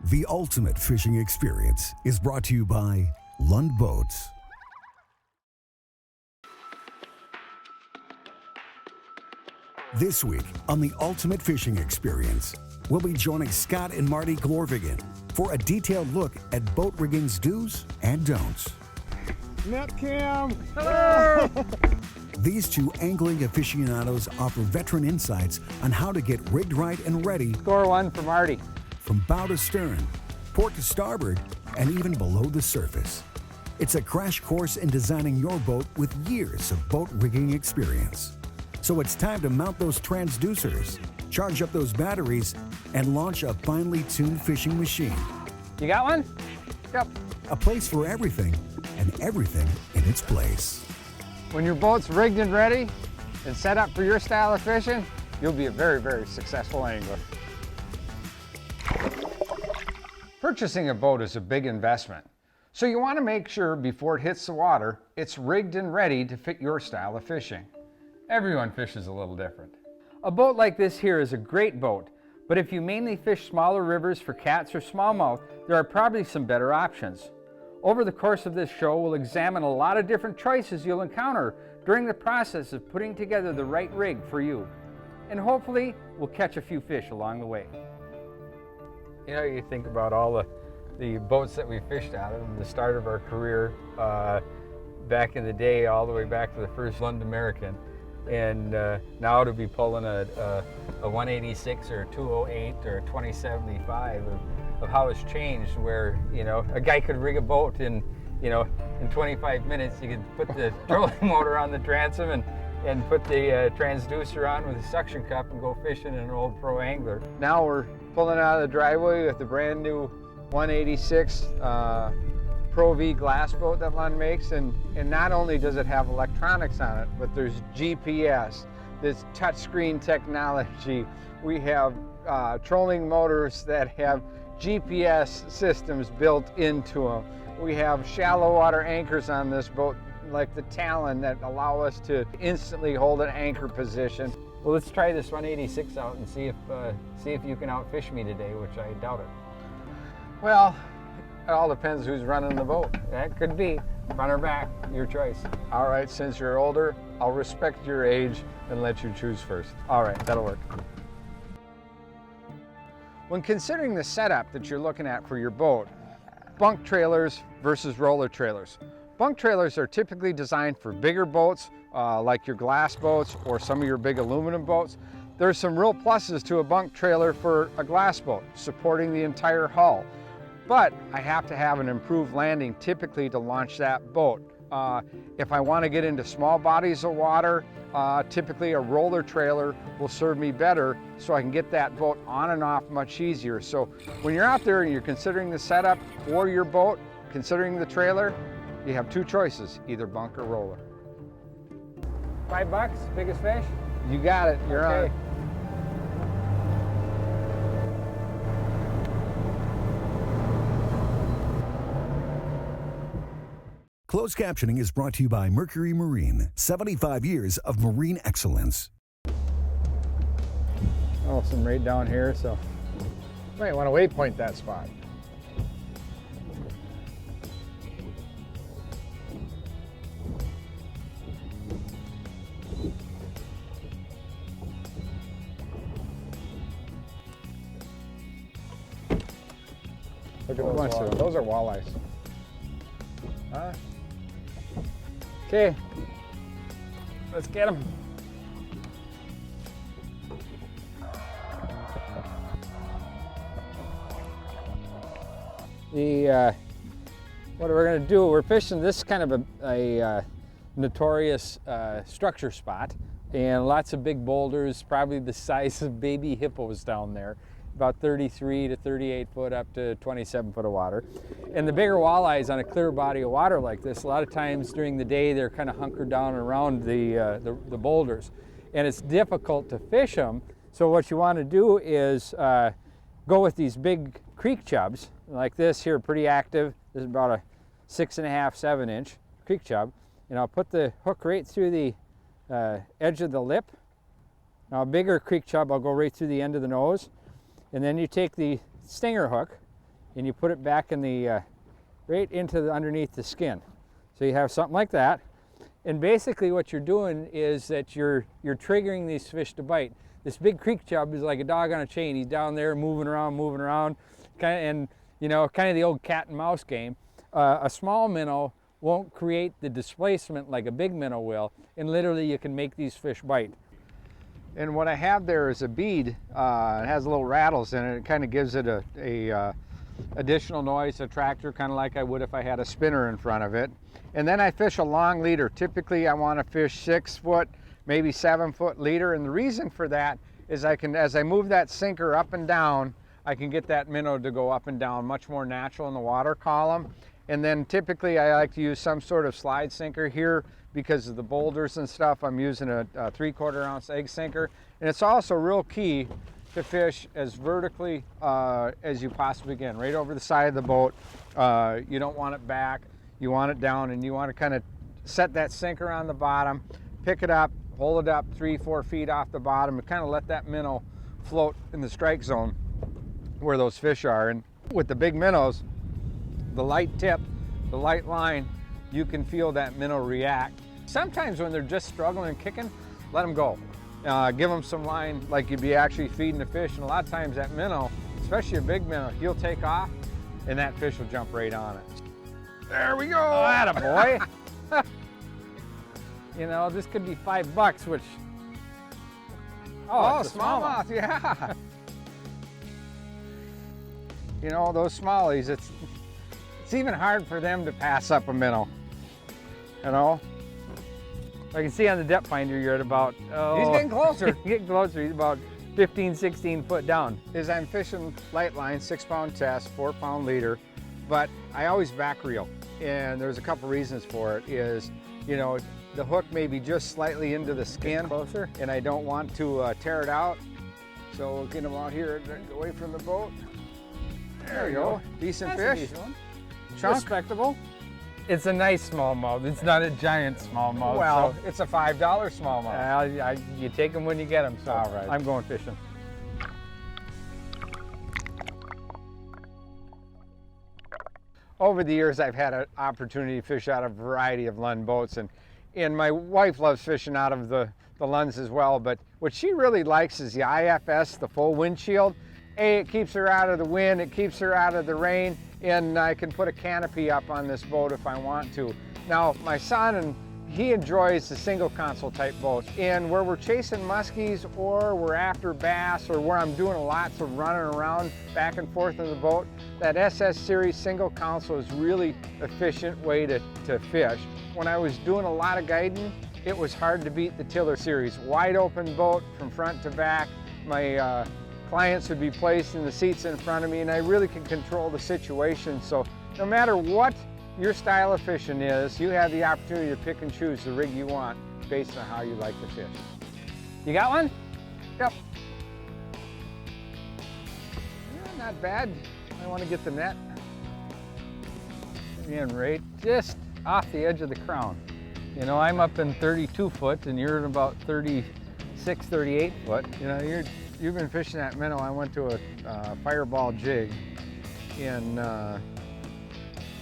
The ultimate fishing experience is brought to you by Lund Boats. This week on the ultimate fishing experience, we'll be joining Scott and Marty Glorvigen for a detailed look at boat rigging's do's and don'ts. Net cam! Hello! These two angling aficionados offer veteran insights on how to get rigged right and ready. Score one for Marty. From bow to stern, port to starboard, and even below the surface. It's a crash course in designing your boat with years of boat rigging experience. So it's time to mount those transducers, charge up those batteries, and launch a finely tuned fishing machine. You got one? Yep. A place for everything, and everything in its place. When your boat's rigged and ready and set up for your style of fishing, you'll be a very, very successful angler. Purchasing a boat is a big investment, so you want to make sure before it hits the water, it's rigged and ready to fit your style of fishing. Everyone fishes a little different. A boat like this here is a great boat, but if you mainly fish smaller rivers for cats or smallmouth, there are probably some better options. Over the course of this show, we'll examine a lot of different choices you'll encounter during the process of putting together the right rig for you. And hopefully, we'll catch a few fish along the way. You know, you think about all the boats that we fished out of from the start of our career back in the day, all the way back to the first Lund American. And now to be pulling a 186 or a 208 or a 2075 of how it's changed, where, you know, a guy could rig a boat in 25 minutes. You could put the trolling motor on the transom and put the transducer on with a suction cup and go fishing in an old pro angler. Now we're pulling out of the driveway with the brand new 186 Pro V glass boat that Lund makes, and not only does it have electronics on it, but there's GPS, there's touchscreen technology. We have trolling motors that have GPS systems built into them. We have shallow water anchors on this boat, like the Talon, that allow us to instantly hold an anchor position. Well, let's try this 186 out and see if you can outfish me today, which I doubt it. Well, it all depends who's running the boat. That could be front or back, your choice. All right, since you're older, I'll respect your age and let you choose first. All right, that'll work. When considering the setup that you're looking at for your boat, bunk trailers versus roller trailers. Bunk trailers are typically designed for bigger boats, like your glass boats or some of your big aluminum boats. There's some real pluses to a bunk trailer for a glass boat, supporting the entire hull. But I have to have an improved landing typically to launch that boat. If I want to get into small bodies of water, typically a roller trailer will serve me better, so I can get that boat on and off much easier. So when you're out there and you're considering the setup for your boat, considering the trailer, you have two choices, either bunk or roller. $5, biggest fish? You got it, you're okay. On. Closed captioning is brought to you by Mercury Marine, 75 years of marine excellence. Oh, some right down here, so you might want to waypoint that spot. Look at the bunch of them. Those are walleyes. Okay, let's get them. What we're going to do, we're fishing this kind of a notorious structure spot, and lots of big boulders, probably the size of baby hippos down there, about 33 to 38 foot up to 27 foot of water. And the bigger walleyes on a clear body of water like this, a lot of times during the day they're kind of hunkered down around the boulders, and it's difficult to fish them. So what you want to do is go with these big creek chubs like this here, pretty active. This is about a 6.5, 7 inch creek chub, and I'll put the hook right through the edge of the lip. Now a bigger creek chub, I'll go right through the end of the nose, and then you take the stinger hook and you put it back in the right into the underneath the skin. So you have something like that, and basically what you're doing is that you're triggering these fish to bite. This big creek chub is like a dog on a chain. He's down there moving around, kind of, and you know, kind of the old cat and mouse game. A small minnow won't create the displacement like a big minnow will, and literally you can make these fish bite. And what I have there is a bead. It has little rattles in it. It kind of gives it a additional noise attractor, kind of like I would if I had a spinner in front of it. And then I fish a long leader. Typically I want to fish 6 foot, maybe 7 foot leader, and the reason for that is as I move that sinker up and down, I can get that minnow to go up and down much more natural in the water column. And then typically I like to use some sort of slide sinker here because of the boulders and stuff. I'm using a 3/4 ounce egg sinker, and it's also real key to fish as vertically as you possibly can, right over the side of the boat. You don't want it back, you want it down, and you want to kind of set that sinker on the bottom, pick it up, hold it up 3-4 feet off the bottom, and kind of let that minnow float in the strike zone where those fish are. And with the big minnows, the light tip, the light line, you can feel that minnow react. Sometimes when they're just struggling and kicking, let them go. Give them some line like you'd be actually feeding the fish, and a lot of times that minnow, especially a big minnow, he'll take off and that fish will jump right on it. There we go. Attaboy. You know, this could be $5, which, oh, smallmouth, yeah. You know, those smallies, it's even hard for them to pass up a minnow, you know? I can see on the depth finder you're at about, he's getting closer. He's getting closer. He's about 15, 16 foot down. As I'm fishing light line, 6-pound test, 4-pound leader, but I always back reel. And there's a couple reasons for it. Is, you know, the hook may be just slightly into the skin, closer, and I don't want to tear it out. So we'll get them out here away from the boat. There you go. Decent fish. Decent one. Chunk. Respectable. It's a nice smallmouth. It's not a giant smallmouth. Well, so it's a $5 smallmouth. You take them when you get them. So all right. I'm going fishing. Over the years, I've had an opportunity to fish out of a variety of Lund boats, and my wife loves fishing out of the Lunds as well, but what she really likes is the IFS, the full windshield. It keeps her out of the wind, it keeps her out of the rain, and I can put a canopy up on this boat if I want to. Now, my son, he enjoys the single console type boats, and where we're chasing muskies or we're after bass or where I'm doing lots of running around back and forth in the boat, that SS series single console is really efficient way to fish. When I was doing a lot of guiding, it was hard to beat the Tiller series. Wide open boat from front to back. My clients would be placed in the seats in front of me, and I really can control the situation. So no matter what your style of fishing is, you have the opportunity to pick and choose the rig you want based on how you like to fish. You got one? Yep. Yeah, not bad. I want to get the net. Again, right just off the edge of the crown. You know, I'm up in 32 foot and you're in about 36, 38 foot. You know, you've been fishing that minnow. I went to a fireball jig and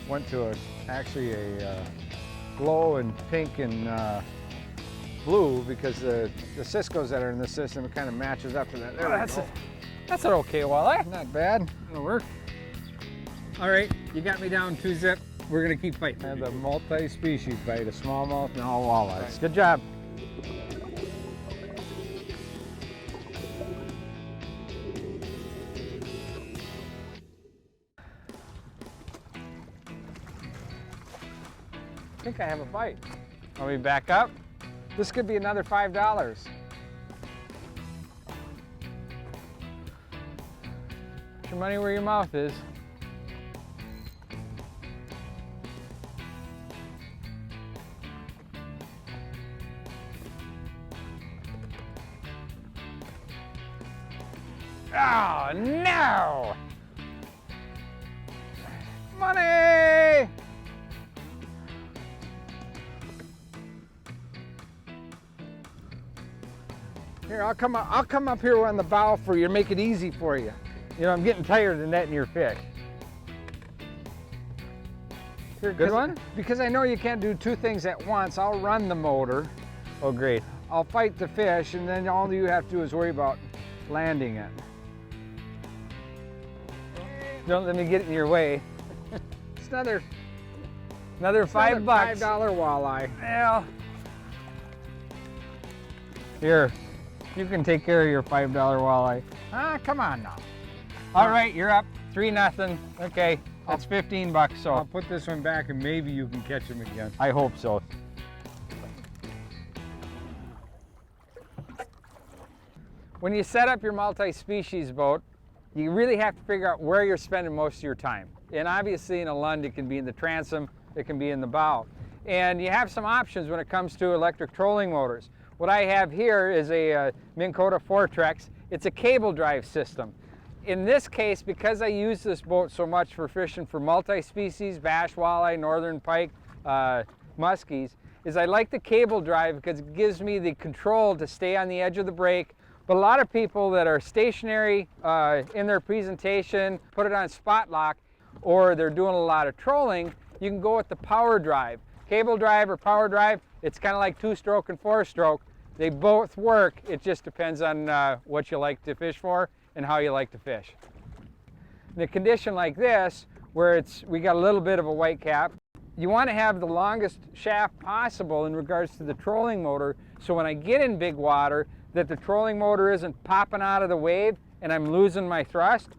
went to actually a glow and pink and blue, because the Cisco's that are in the system, it kind of matches up to that. There, that's an okay walleye. Not bad. It'll work. All right, you got me down 2-zip. We're gonna keep fighting. And a multi-species bite, a smallmouth and all walleyes. Right. Good job. I think I have a bite. Let me back up. This could be another $5. Put your money where your mouth is. Oh no! Money! Here, I'll come up here on the bow for you, make it easy for you. You know, I'm getting tired of netting your fish. Here, good one? Because I know you can't do two things at once, I'll run the motor. Oh, great. I'll fight the fish, and then all you have to do is worry about landing it. Don't let me get in your way. It's another $5. $5 walleye. Well, here, you can take care of your $5 walleye. Ah, come on now. All right, you're up 3-0. Okay, that's $15. So I'll put this one back, and maybe you can catch him again. I hope so. When you set up your multi-species boat, you really have to figure out where you're spending most of your time. And obviously in a Lund, it can be in the transom, it can be in the bow. And you have some options when it comes to electric trolling motors. What I have here is a Minn Kota Fortrex. It's a cable drive system. In this case, because I use this boat so much for fishing for multi-species, bass, walleye, northern pike, muskies, is I like the cable drive because it gives me the control to stay on the edge of the break. But a lot of people that are stationary in their presentation, put it on spot lock, or they're doing a lot of trolling, you can go with the power drive. Cable drive or power drive, it's kind of like 2-stroke and 4-stroke. They both work, it just depends on what you like to fish for and how you like to fish. In a condition like this, where we got a little bit of a white cap, you want to have the longest shaft possible in regards to the trolling motor, so when I get in big water, that the trolling motor isn't popping out of the wave and I'm losing my thrust.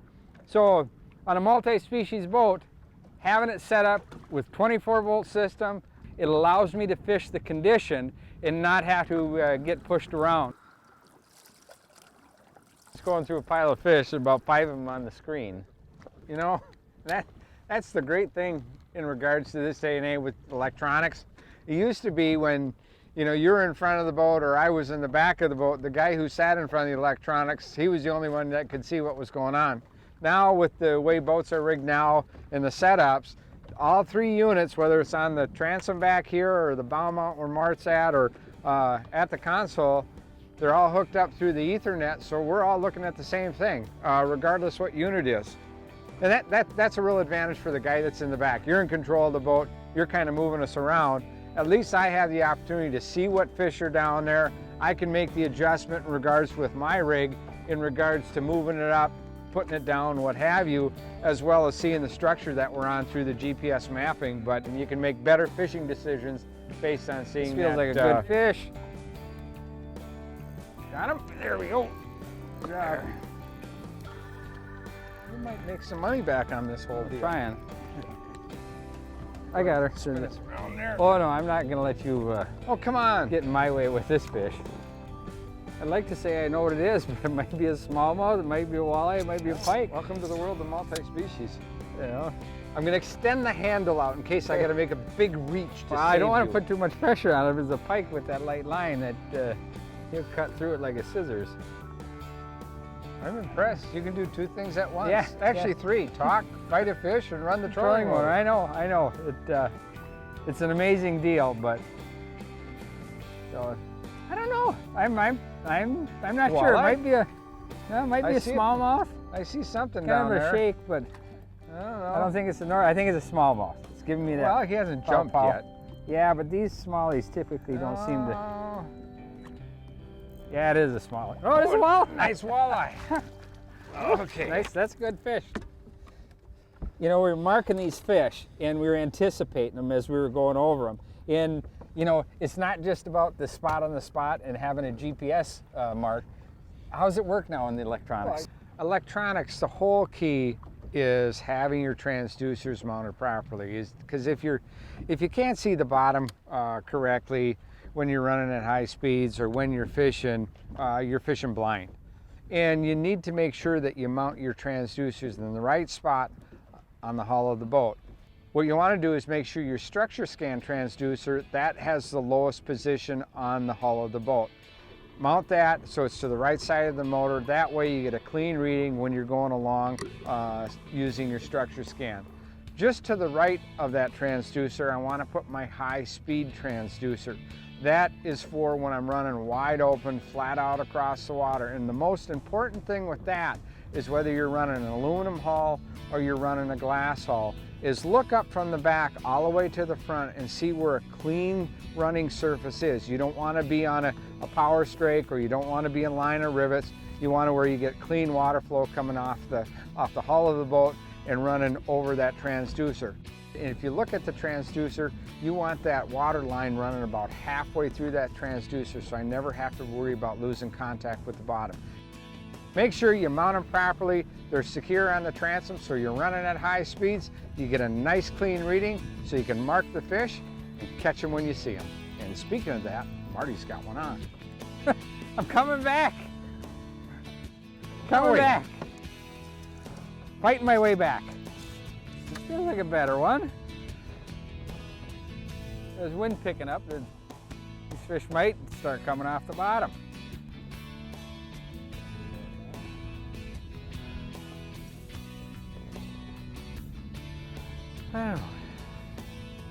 So on a multi-species boat, having it set up with 24-volt system, it allows me to fish the condition and not have to get pushed around. It's going through a pile of fish, about 5 of them on the screen. You know, that's the great thing in regards to this day and age with electronics. It used to be when, you know, you're in front of the boat or I was in the back of the boat, the guy who sat in front of the electronics, he was the only one that could see what was going on. Now with the way boats are rigged now and the setups, all 3 units, whether it's on the transom back here or the bow mount where Mart's at or at the console, they're all hooked up through the Ethernet, so we're all looking at the same thing, regardless what unit is. And that's a real advantage for the guy that's in the back. You're in control of the boat, you're kind of moving us around. At least I have the opportunity to see what fish are down there. I can make the adjustment in regards with my rig, in regards to moving it up, putting it down, what have you, as well as seeing the structure that we're on through the GPS mapping. But you can make better fishing decisions based on seeing this feels like a good fish. Got him? There we go. Good job. You might make some money back on this whole deal. Trying. I got her. Around there. Oh no, I'm not gonna let you oh, come on. Get in my way with this fish. I'd like to say I know what it is, but it might be a smallmouth, it might be a walleye, it might be a pike. Welcome to the world of multi-species. You know, I'm gonna extend the handle out in case I gotta make a big reach to I don't want to put too much pressure on it. If it's a pike with that light line, that he'll cut through it like a scissors. I'm impressed. You can do 2 things at once. Yeah, actually 3. Talk, fight a fish, and run the trolling motor. I know. It's an amazing deal, but so I don't know. I'm not sure. It might be a smallmouth. I see something down there. Kind of a shake, but I don't know. I don't think it's I think it's a smallmouth. It's giving me that. Well, he hasn't jumped yet. Yeah, but these smallies typically don't seem to. Yeah, it is a smallie. Oh, it's a walleye. Nice walleye. Okay. Nice. That's good fish. you know, we were marking these fish and we were anticipating them as we were going over them. And, you know, it's not just about the spot on the spot and having a GPS mark. How does it work now in the electronics? Electronics, the whole key is having your transducers mounted properly. Because if you can't see the bottom correctly when you're running at high speeds or when you're fishing blind. And you need to make sure that you mount your transducers in the right spot on the hull of the boat. What you want to do is make sure your structure scan transducer, that has the lowest position on the hull of the boat. Mount that so it's to the right side of the motor. That way you get a clean reading when you're going along using your structure scan. Just to the right of that transducer, I want to put my high speed transducer. That is for when I'm running wide open, flat out across the water. And the most important thing with that is whether you're running an aluminum hull or you're running a glass hull, is look up from the back all the way to the front and see where a clean running surface is. You don't want to be on a power strake, or you don't want to be in line of rivets. You want to where you get clean water flow coming off the hull of the boat and running over that transducer. And if you look at the transducer, you want that water line running about halfway through that transducer, so I never have to worry about losing contact with the bottom. Make sure you mount them properly. They're secure on the transom, so you're running at high speeds. You get a nice clean reading so you can mark the fish and catch them when you see them. And speaking of that, Marty's got one on. I'm coming back. Coming back. Fighting my way back. Feels like a better one. There's wind picking up. These fish might start coming off the bottom.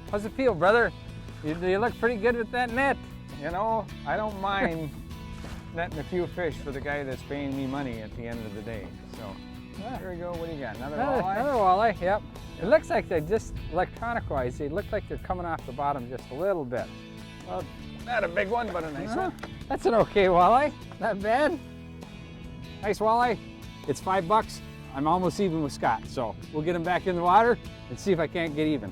How's it feel, brother? You look pretty good with that net. You know, I don't mind netting a few fish for the guy that's paying me money at the end of the day. So, here we go. What do you got? Another walleye? Another walleye, yep. It looks like they just, electronic-wise, they look like they're coming off the bottom just a little bit. Well, not a big one, but a nice one. That's an okay walleye. Not bad. Nice walleye. It's $5. I'm almost even with Scott, so we'll get him back in the water and see if I can't get even.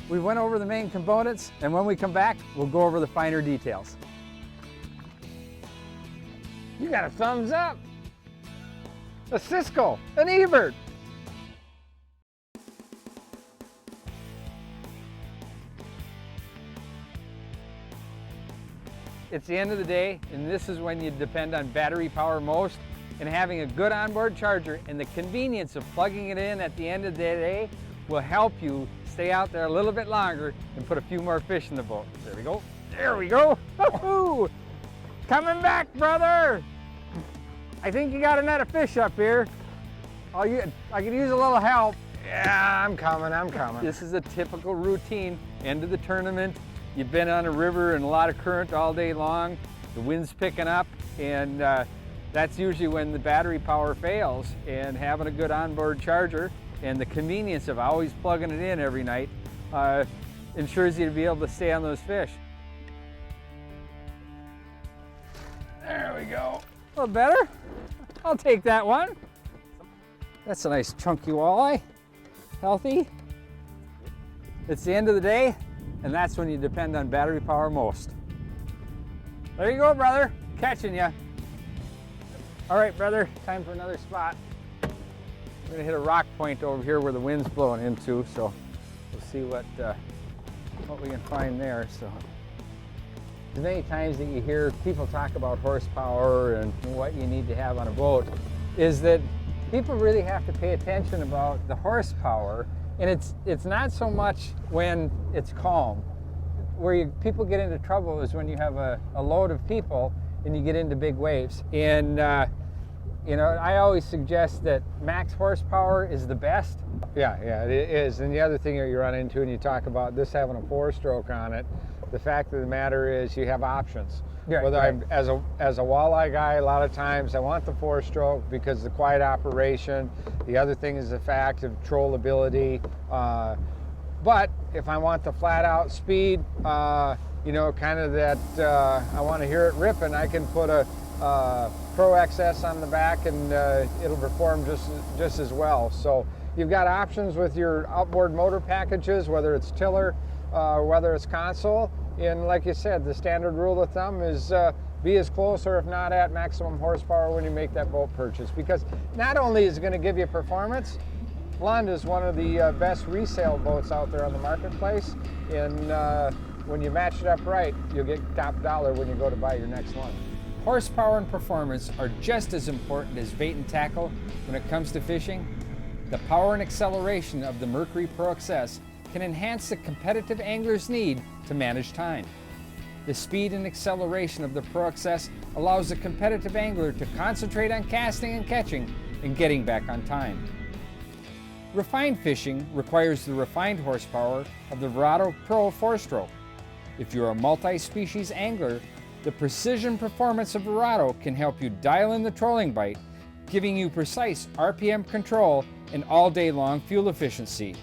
We went over the main components, and when we come back, we'll go over the finer details. You got a thumbs up. A Cisco, an Ebert. It's the end of the day, and this is when you depend on battery power most, and having a good onboard charger and the convenience of plugging it in at the end of the day will help you stay out there a little bit longer and put a few more fish in the boat. There we go. There we go. Woo-hoo. Coming back, brother. I think you got a net of fish up here. I could use a little help. Yeah, I'm coming. This is a typical routine, end of the tournament. You've been on a river and a lot of current all day long. The wind's picking up, and that's usually when the battery power fails. And having a good onboard charger and the convenience of always plugging it in every night ensures you to be able to stay on those fish. There we go. A little better. I'll take that one. That's a nice chunky walleye, healthy. It's the end of the day, and that's when you depend on battery power most. There you go, brother. Catching you. All right, brother, time for another spot. We're gonna hit a rock point over here where the wind's blowing into, so we'll see what we can find there. So, as many times that you hear people talk about horsepower and what you need to have on a boat, is that people really have to pay attention about the horsepower, and it's not so much when it's calm. Where people get into trouble is when you have a load of people and you get into big waves. And you know, I always suggest that max horsepower is the best. Yeah, it is. And the other thing that you run into, and you talk about this having a 4-stroke on it, the fact of the matter is you have options. Yeah, Whether right. as a walleye guy, a lot of times I want the 4-stroke because the quiet operation. The other thing is the fact of trollability. But if I want the flat out speed, you know, kind of that, I want to hear it ripping, I can put a Pro XS on the back, and it'll perform just as well. So you've got options with your outboard motor packages, whether it's tiller, whether it's console. And like you said, the standard rule of thumb is be as close or if not at maximum horsepower when you make that boat purchase, because not only is it going to give you performance, Lund is one of the best resale boats out there on the marketplace, and when you match it up right, you'll get top dollar when you go to buy your next Lund. Horsepower and performance are just as important as bait and tackle when it comes to fishing. The power and acceleration of the Mercury Pro XS can enhance the competitive angler's need to manage time. The speed and acceleration of the Pro XS allows the competitive angler to concentrate on casting and catching and getting back on time. Refined fishing requires the refined horsepower of the Verado Pro 4-stroke. If you're a multi-species angler, the precision performance of Verado can help you dial in the trolling bite, giving you precise RPM control and all-day long fuel efficiency.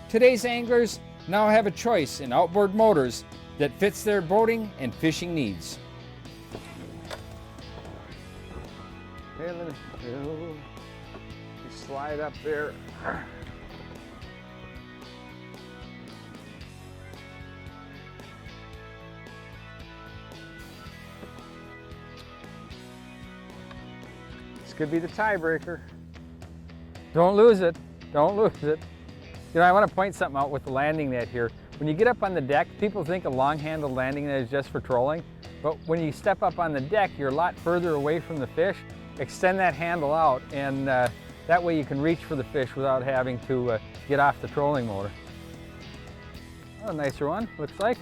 Today's anglers now have a choice in outboard motors that fits their boating and fishing needs. Okay, let me slide up there. This could be the tiebreaker. Don't lose it. Don't lose it. You know, I want to point something out with the landing net here. When you get up on the deck, people think a long-handled landing net is just for trolling, but when you step up on the deck, you're a lot further away from the fish. Extend that handle out, and that way you can reach for the fish without having to get off the trolling motor. Oh, a nicer one, looks like.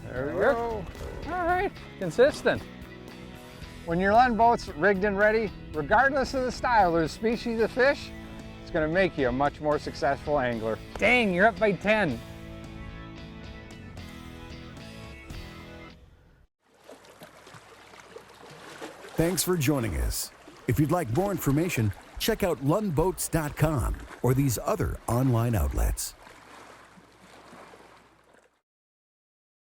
There we go. All right, consistent. When your Lund boat's rigged and ready, regardless of the style or the species of fish, it's going to make you a much more successful angler. Dang, you're up by 10. Thanks for joining us. If you'd like more information, check out lundboats.com or these other online outlets.